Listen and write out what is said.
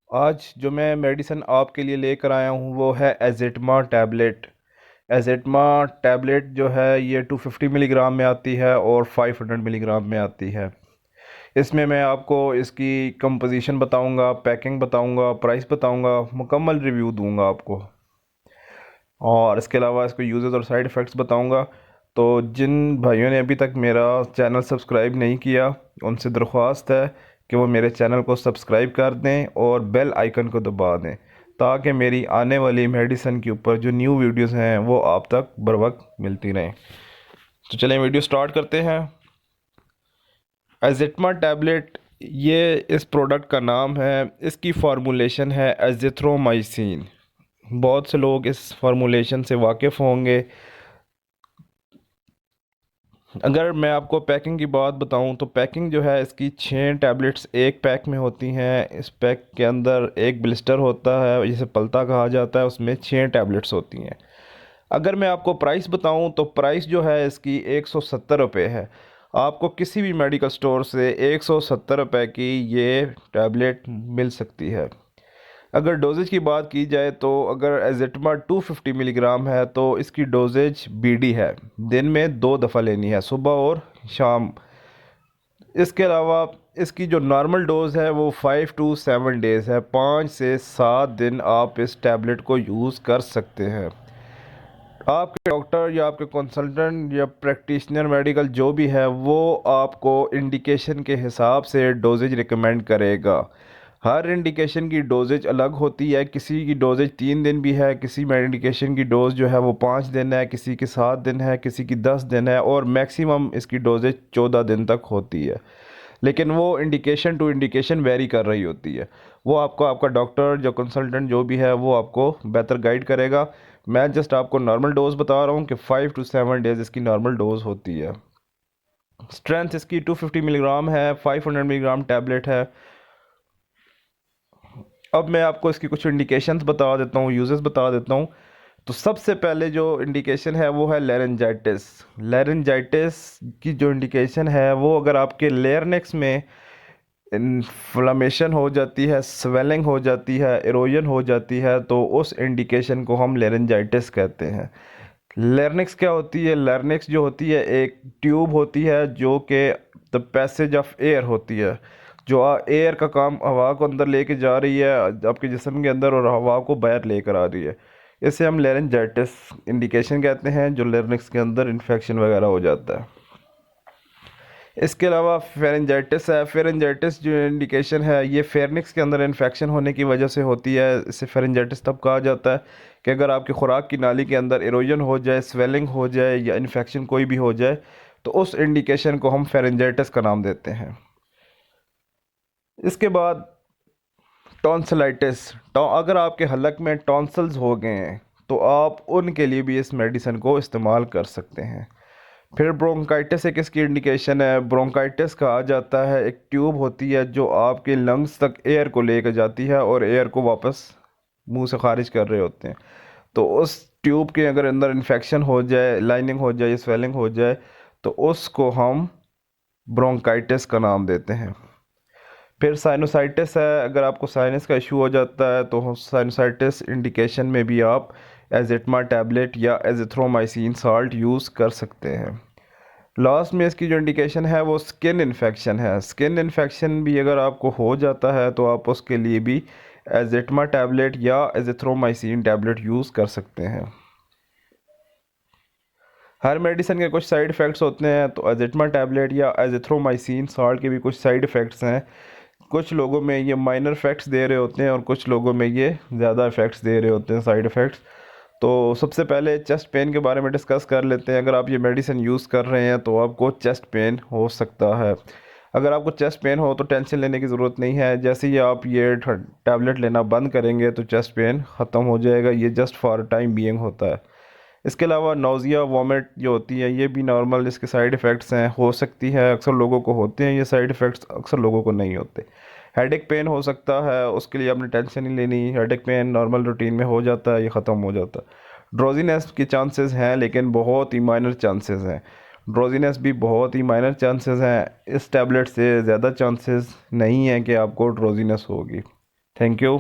आज जो मैं मेडिसिन आपके लिए लेकर आया हूँ वो है एज़िटमा टैबलेट। एज़िटमा टैबलेट जो है ये 250 मिलीग्राम में आती है और 500 मिलीग्राम में आती है। इसमें मैं आपको इसकी कंपोजिशन बताऊंगा, पैकिंग बताऊंगा, प्राइस बताऊंगा, मुकम्मल रिव्यू दूंगा आपको। और इसके अलावा इसको यूजेस और साइड इफ़ेक्ट्स बताऊंगा। तो जिन भाइयों ने अभी तक मेरा चैनल सब्सक्राइब नहीं किया, उनसे दरख्वास्त है कि वो मेरे चैनल को सब्सक्राइब कर दें और बेल आइकन को दबा दें, ताकि मेरी आने वाली मेडिसिन के ऊपर जो न्यू वीडियोस हैं वो आप तक बर वक्त मिलती रहें। तो चलें वीडियो स्टार्ट करते हैं। एज़िथमा टैबलेट, ये इस प्रोडक्ट का नाम है। इसकी फार्मूलेशन है एजिथ्रोमाइसिन। बहुत से लोग इस फार्मूलेशन से वाकिफ़ होंगे। अगर मैं आपको पैकिंग की बात बताऊं तो पैकिंग जो है इसकी 6 टैबलेट्स एक पैक में होती हैं। इस पैक के अंदर एक ब्लिस्टर होता है जिसे पलता कहा जाता है, उसमें 6 टैबलेट्स होती हैं। अगर मैं आपको प्राइस बताऊं तो प्राइस जो है इसकी 170 रुपये है। आपको किसी भी मेडिकल स्टोर से 170 रुपये की ये टैबलेट मिल सकती है। अगर डोजेज की बात की जाए तो अगर एज़िटमा 250 मिलीग्राम है तो इसकी डोजेज बीडी है। दिन में 2 दफ़ा लेनी है, सुबह और शाम। इसके अलावा इसकी जो नॉर्मल डोज़ है वो 5 to 7 डेज़ है। 5 से 7 दिन आप इस टैबलेट को यूज़ कर सकते हैं। आपके डॉक्टर या आपके कंसल्टेंट या प्रैक्टिशनर मेडिकल जो भी है वो आपको इंडिकेशन के हिसाब से डोजेज रिकमेंड करेगा। हर इंडिकेशन की डोजेज अलग होती है। किसी की डोजेज 3 दिन भी है, किसी मेडिकेशन की डोज जो है वो 5 दिन है, किसी की 7 दिन है, किसी की 10 दिन है, और मैक्सिमम इसकी डोजेज 14 दिन तक होती है। लेकिन वो इंडिकेशन टू इंडिकेशन वेरी कर रही होती है। वो आपको आपका डॉक्टर जो कंसल्टेंट जो भी है वो आपको बेहतर गाइड करेगा। मैं जस्ट आपको नॉर्मल डोज बता रहा हूँ कि 5 to 7 डेज़ इसकी नॉर्मल डोज होती है। स्ट्रेंथ इसकी 250 मिलीग्राम है, 500 मिलीग्राम टैबलेट है। अब मैं आपको इसकी कुछ इंडिकेशंस बता देता हूँ, यूजेस बता देता हूँ। तो सबसे पहले जो इंडिकेशन है वो है लेरेंजाइटिस। लेरेंजाइटिस की जो इंडिकेशन है वो अगर आपके लेयरनेक्स में इन्फ्लामेशन हो जाती है, स्वेलिंग हो जाती है, इरोजन हो जाती है, तो उस इंडिकेशन को हम लेरेंजाइटिस कहते हैं। लैरिंक्स क्या होती है? लैरिंक्स जो होती है एक ट्यूब होती है जो कि द पैसेज ऑफ एयर होती है, जो एयर का काम हवा को अंदर लेके जा रही है आपके जिस्म के अंदर और हवा को बाहर लेकर आ रही है। इसे हम लेरेंजाइटिस इंडिकेशन कहते हैं, जो लैरिंक्स के अंदर इन्फेक्शन वगैरह हो जाता है। इसके अलावा फेरेंजाइटिस है। फेरेंजाइटिस जो इंडिकेशन है ये फेरनिक्स के अंदर इन्फेक्शन होने की वजह से होती है। इसे फेरेंजाइटिस तब कहा जाता है कि अगर आपकी खुराक की नाली के अंदर इरोजन हो जाए, स्वेलिंग हो जाए या इन्फेक्शन कोई भी हो जाए, तो उस इंडिकेशन को हम फेरेंजाइटिस का नाम देते हैं। इसके बाद टॉन्सिलाइटिस। अगर आपके हलक में टॉन्सल्स हो गए हैं तो आप उनके लिए भी इस मेडिसिन को इस्तेमाल कर सकते हैं। फिर ब्रोंकाइटिस एक इसकी इंडिकेशन है। ब्रोंकाइटिस कहा जाता है एक ट्यूब होती है जो आपके लंग्स तक एयर को लेकर जाती है और एयर को वापस मुंह से खारिज कर रहे होते हैं। तो उस ट्यूब के अगर अंदर इन्फेक्शन हो जाए, लाइनिंग हो जाए, स्वेलिंग हो जाए, तो उसको हम ब्रोंकाइटिस का नाम देते हैं। फिर साइनोसाइटिस है। अगर आपको साइनस का इशू हो जाता है तो साइनोसाइटिस इंडिकेशन में भी आप एजिथमा टैबलेट या एजिथ्रोमाइसिन साल्ट यूज़ कर सकते हैं। लास्ट में इसकी जो इंडिकेशन है वो स्किन इन्फेक्शन है। स्किन इन्फेक्शन भी अगर आपको हो जाता है तो आप उसके लिए भी एजिथमा टैबलेट या एजिथ्रोमाइसिन टैबलेट यूज़ कर सकते हैं। हर मेडिसिन के कुछ साइड इफ़ेक्ट्स होते हैं, तो एजिथमा टैबलेट या एजिथ्रोमाइसिन साल्ट के भी कुछ साइड इफ़ेक्ट्स हैं। कुछ लोगों में ये माइनर इफ़ेक्ट्स दे रहे होते हैं और कुछ लोगों में ये ज़्यादा इफ़ेक्ट्स दे रहे होते हैं, साइड इफ़ेक्ट्स। तो सबसे पहले चेस्ट पेन के बारे में डिस्कस कर लेते हैं। अगर आप ये मेडिसिन यूज़ कर रहे हैं तो आपको चेस्ट पेन हो सकता है। अगर आपको चेस्ट पेन हो तो टेंशन लेने की ज़रूरत नहीं है। जैसे ही आप ये टैबलेट लेना बंद करेंगे तो चेस्ट पेन ख़त्म हो जाएगा। ये जस्ट फॉर टाइम बीइंग होता है। इसके अलावा नौजिया वॉमिट जो होती है ये भी नॉर्मल इसके साइड इफ़ेक्ट्स हैं, हो सकती है। अक्सर लोगों को होते हैं ये साइड इफ़ेक्ट्स, अक्सर लोगों को नहीं होते। हेडेक पेन हो सकता है, उसके लिए आपने टेंशन नहीं लेनी। हेडेक पेन नॉर्मल रूटीन में हो जाता है, ये ख़त्म हो जाता है। ड्रोजीनेस के चांसेस हैं लेकिन बहुत ही माइनर चांसेस हैं। ड्रोजीनेस भी बहुत ही माइनर चांसेस हैं। इस टैबलेट से ज़्यादा चांसेस नहीं हैं कि आपको ड्रोजीनेस होगी। Thank you.